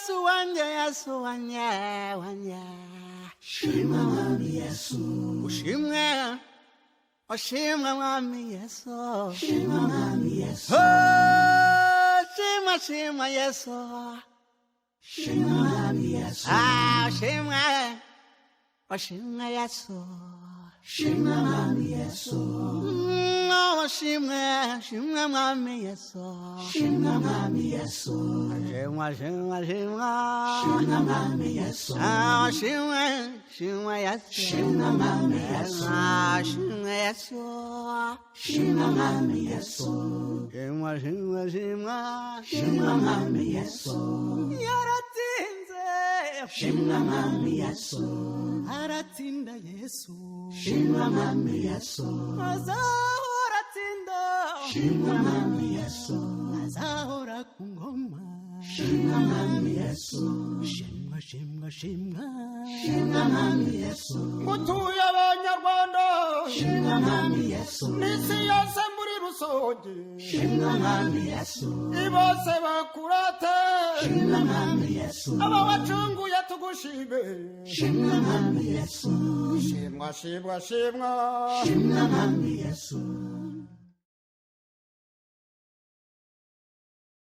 Yesu wanjye Yesu wanjye shimwa mwami Yesu ushimwe ushimwe mwami Yesu shimwa mwami Yesu shimwa shimwa Yesu shimwa mwami Yesu shimwe ushimwe Yesu shimwa mwami Yesu shimwe shimwe mwami Yesu shimwa mwami Yesu shimwa shimwa shimwa shimwa mwami Yesu shimwe shimwe Yesu shimwa mwami Yesu shimwe Yesu shimwa mwami Yesu shimwa shimwa shimwa shimwa mwami Yesu yaratinze shimwa mwami Yesu aratinda Yesu shimwa mwami Yesu azahora atinda shimwa mwami Yesu azahora ku ngoma shimwa mwami Yesu shimwa shimwa shimwa shimwa mwami Yesu mutuye abanyarwanda shimwa mwami Yesu n'isi yose muri rusange shimwa mwami Yesu ibose bakurate shimwa mwami Yesu aba wacunguye tugushime shimwa mwami Yesu shimwa shimwa shimwa shimwa mwami Yesu